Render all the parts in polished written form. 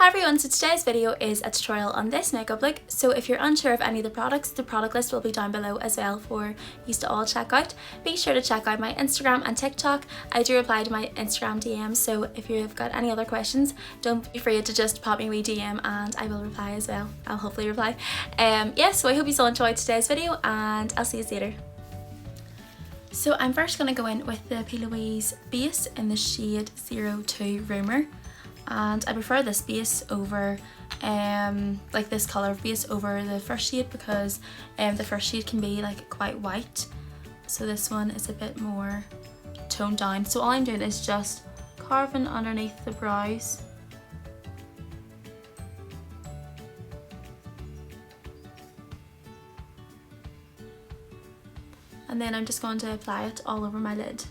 Hi everyone, so today's video is a tutorial on this makeup look. So if you're unsure of any of the products, the product list will be down below as well for you to all check out. Be sure to check out my Instagram and TikTok. I do reply to my Instagram DMs, so if you've got any other questions, don't be afraid to just pop me a wee DM and I will reply as well. I'll hopefully reply. So I hope you all enjoyed today's video and I'll see you later. So I'm first going to go in with the Plouise base in the shade 02 Rumour. And I prefer this base over like this colour of base over the first shade because the first shade can be like quite white, so this one is a bit more toned down. So all I'm doing is just carving underneath the brows. And then I'm just going to apply it all over my lid.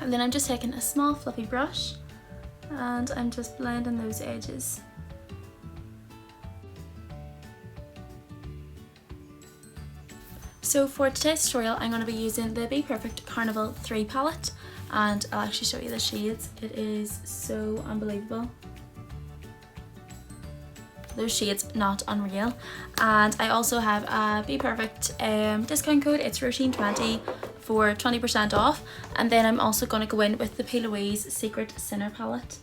And then I'm just taking a small fluffy brush and I'm just blending those edges. So for today's tutorial I'm going to be using the Bperfect Carnival 3 palette, and I'll actually show you the shades. It is so unbelievable. Those shades, not unreal. And I also have a Bperfect discount code. It's Roisin20 for 20% off. And then I'm also going to go in with the Plouise Secret Sinner palette.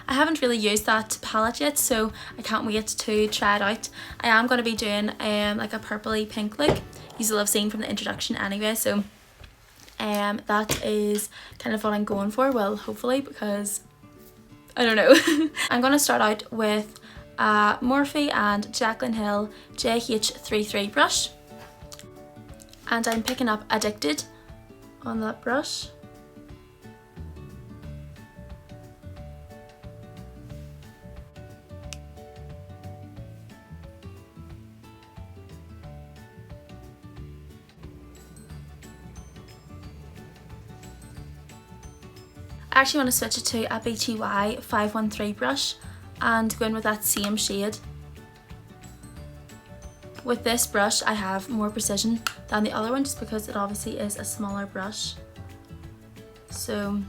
I haven't really used that palette yet, so I can't wait to try it out. I am going to be doing like a purpley pink look. You will have seen from the introduction anyway, so that is kind of what I'm going for. Well, hopefully, because I don't know. I'm going to start out with a Morphe and Jaclyn Hill JH33 brush, and I'm picking up Addicted on that brush. I actually want to switch it to a BTY 513 brush and go in with that same shade. With this brush I have more precision than the other one just because it obviously is a smaller brush. So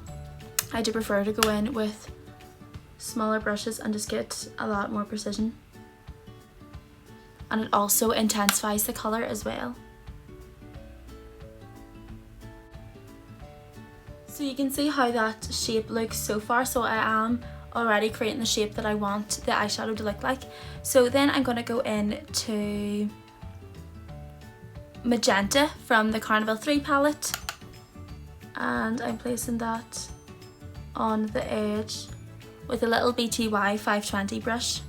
I do prefer to go in with smaller brushes and just get a lot more precision. And it also intensifies the colour as well. So you can see how that shape looks so far. So I am already creating the shape that I want the eyeshadow to look like. So then I'm going to go in to Magenta from the Carnival 3 palette, and I'm placing that on the edge with a little BTY 520 brush.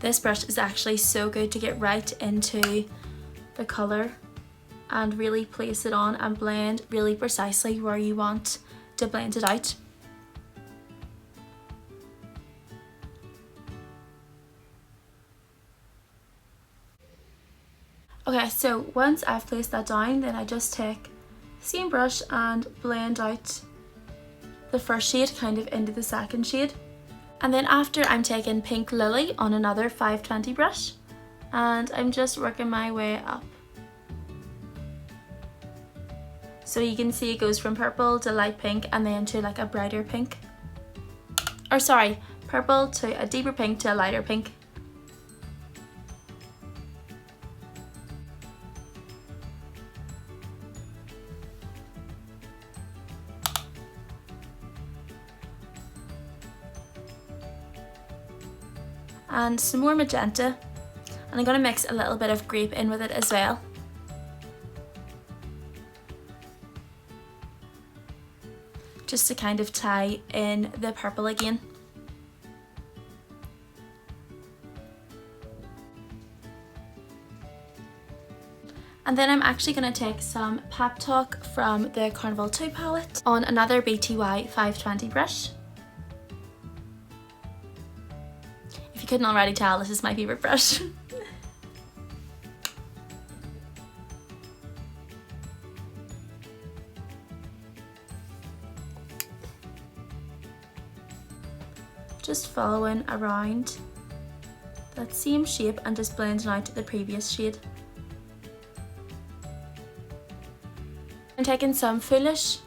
This brush is actually so good to get right into the colour and really place it on and blend really precisely where you want to blend it out. Okay, so once I've placed that down, then I just take the same brush and blend out the first shade kind of into the second shade. And then after, I'm taking Pink Lily on another 520 brush and I'm just working my way up. So you can see it goes from purple to light pink and then to like a brighter pink. Or sorry, purple to a deeper pink to a lighter pink. And some more magenta, and I'm going to mix a little bit of grape in with it as well. Just to kind of tie in the purple again. And then I'm actually going to take some Pep Talk from the Carnival 2 palette on another BTY 520 brush. If you couldn't already tell, this is my favourite brush. just following around that same shape and just blending out the previous shade. I'm taking some Foolish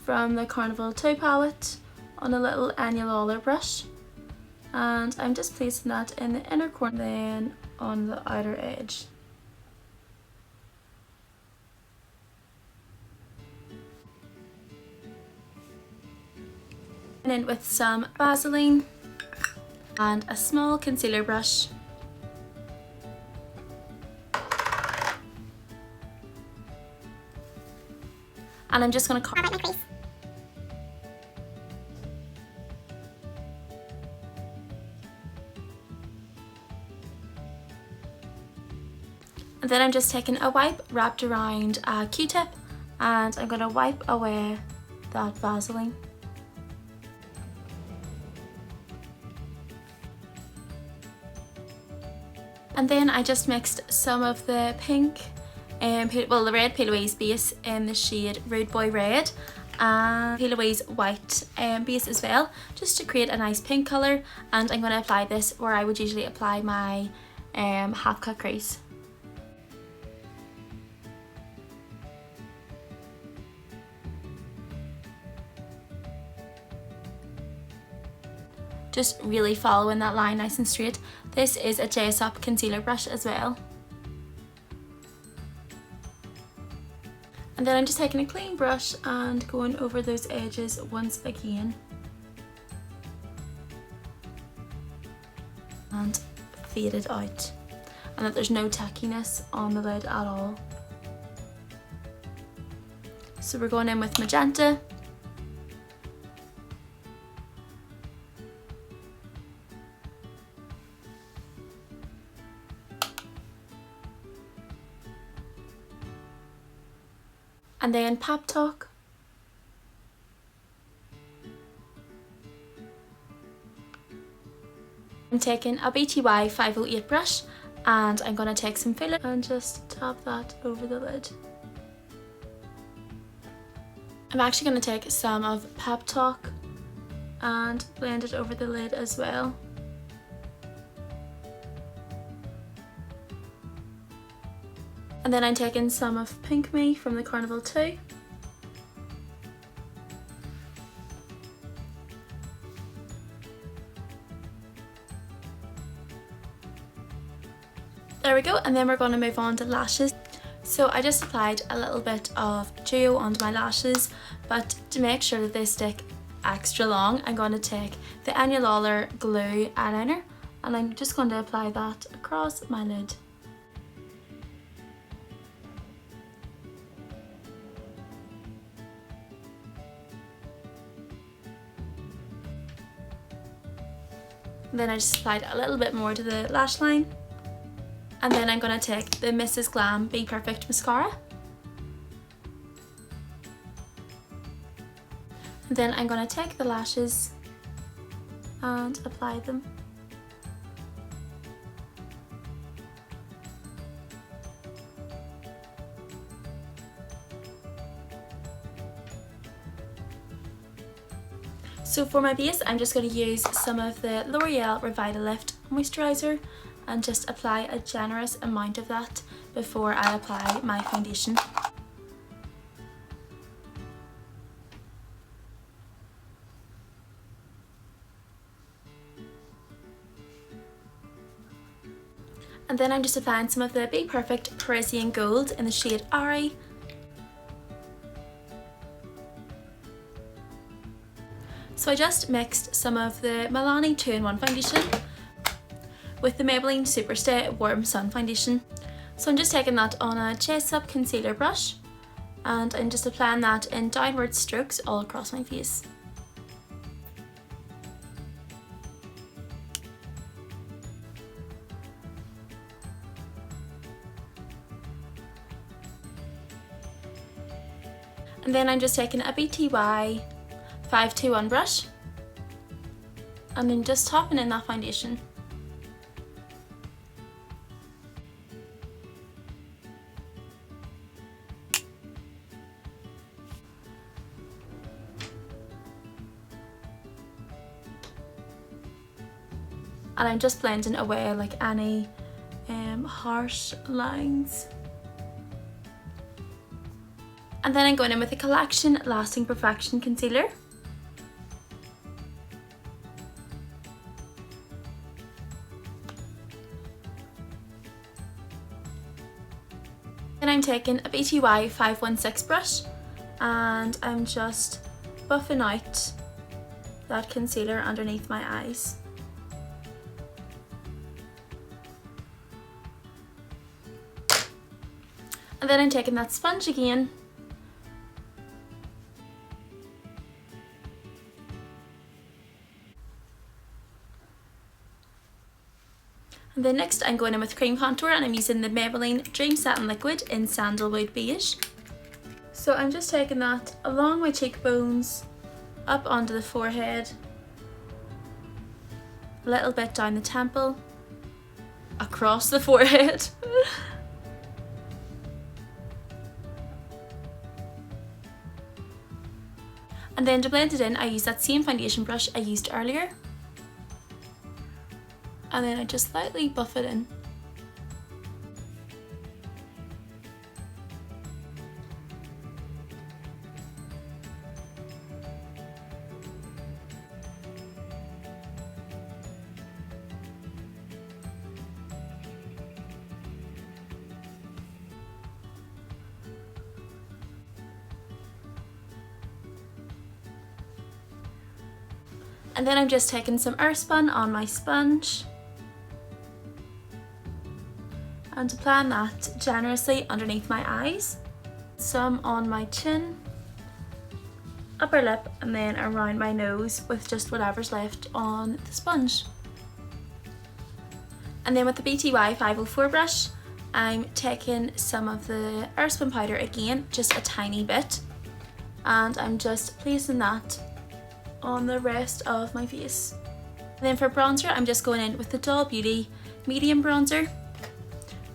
from the Carnival 2 palette on a little Enya Lawor brush, and I'm just placing that in the inner corner, then on the outer edge. And then with some Vaseline and a small concealer brush, and I'm just going to carve out my crease. And then I'm just taking a wipe wrapped around a Q-tip, and I'm going to wipe away that Vaseline. And then I just mixed some of the pink, the red Plouise base in the shade Rude Boy Red, and Plouise white base as well, just to create a nice pink colour. And I'm going to apply this where I would usually apply my half cut crease. Just really following that line nice and straight. This is a J-Stop concealer brush as well. And then I'm just taking a clean brush and going over those edges once again. And fade it out. And that there's no tackiness on the lid at all. So we're going in with magenta. And then Pop Talk. I'm taking a BTY 508 brush, and I'm going to take some filler and just tap that over the lid. I'm actually going to take some of Pop Talk and blend it over the lid as well. And then I'm taking some of Pink Me from the Carnival 2. There we go, and then we're going to move on to lashes. So I just applied a little bit of duo onto my lashes, but to make sure that they stick extra long, I'm going to take the Enya Lawor glue eyeliner, and I'm just going to apply that across my lid. And then I just applied a little bit more to the lash line. And then I'm going to take the Mrs. Glam Bperfect mascara. And then I'm going to take the lashes and apply them. So for my base, I'm just going to use some of the L'Oreal Revitalift moisturiser and just apply a generous amount of that before I apply my foundation. And then I'm just applying some of the Bperfect Parisian Gold in the shade Ari. So I just mixed some of the Milani 2-in-1 foundation with the Maybelline Superstay Warm Sun foundation. So I'm just taking that on a chest-up concealer brush, and I'm just applying that in downward strokes all across my face. And then I'm just taking a BTY 521 brush and then just topping in that foundation. and I'm just blending away like any harsh lines. And then I'm going in with the Collection Lasting Perfection Concealer. Then I'm taking a BTY 516 brush and I'm just buffing out that concealer underneath my eyes. And then I'm taking that sponge again and then next I'm going in with cream contour, and I'm using the Maybelline Dream Satin Liquid in Sandalwood Beige. So I'm just taking that along my cheekbones, up onto the forehead, a little bit down the temple, across the forehead. And then to blend it in, I use that same foundation brush I used earlier. And then I just lightly buff it in. And then I'm just taking some Airspun on my sponge and applying that generously underneath my eyes, some on my chin, upper lip, and then around my nose with just whatever's left on the sponge. And then with the BTY 504 brush, I'm taking some of the Airspun powder again, just a tiny bit, and I'm just placing that on the rest of my face. And then for bronzer, I'm just going in with the Doll Beauty medium bronzer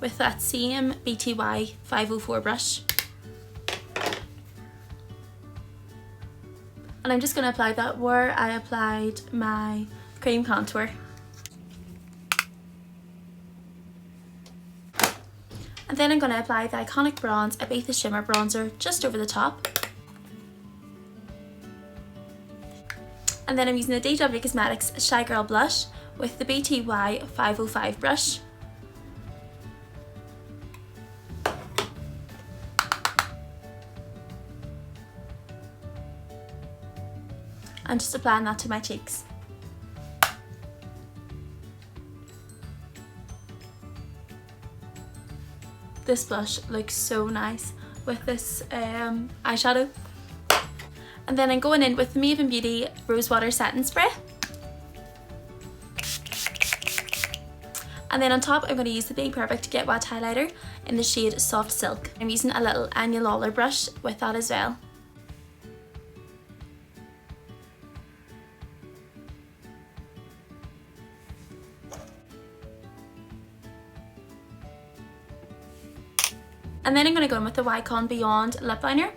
with that same BTY 504 brush. And I'm just going to apply that where I applied my cream contour. And then I'm going to apply the Iconic Bronze Ibiza Shimmer Bronzer just over the top. And then I'm using the TATTI Cosmetics Shy Girl Blush with the BTY 505 brush. And just applying that to my cheeks. This blush looks so nice with this eyeshadow. And then I'm going in with the Maven Beauty Rosewater Satin Spray. And then on top I'm going to use the Bperfect Get Wet highlighter in the shade Soft Silk. I'm using a little Enya Lawor brush with that as well. And then I'm going to go in with the Wycon Beyond lip liner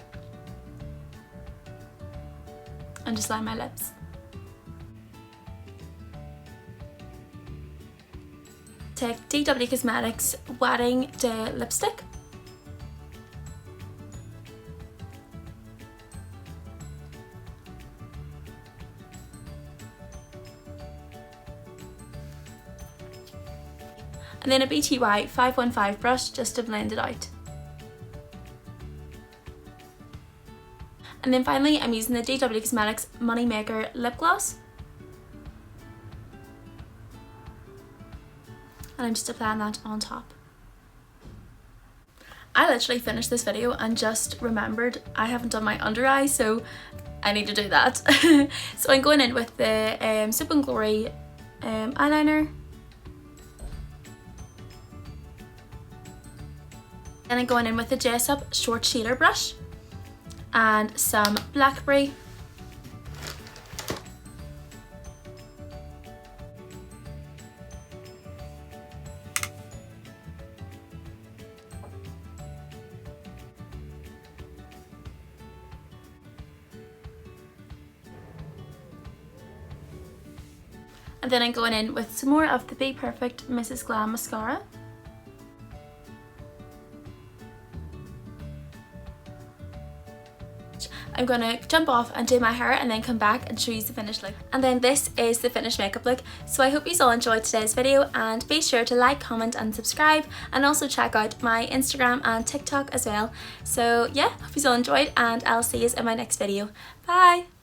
and just line my lips. Take TATTI Cosmetics Wedding Day lipstick. And then a BTY 515 brush just to blend it out. And then finally I'm using the TATTI Cosmetics Moneymaker lip gloss. And I'm just applying that on top. I literally finished this video and just remembered I haven't done my under eye, so I need to do that. So I'm going in with the Soup and Glory eyeliner. And I'm going in with the Jessup short shader brush and some blackberry. And then I'm going in with some more of the Bperfect Mrs. Glam mascara. I'm going to jump off and do my hair and then come back and show you the finished look. And then this is the finished makeup look. So I hope you all enjoyed today's video, and be sure to like, comment and subscribe, and also check out my Instagram and TikTok as well. So yeah, hope you all enjoyed, and I'll see you in my next video. Bye!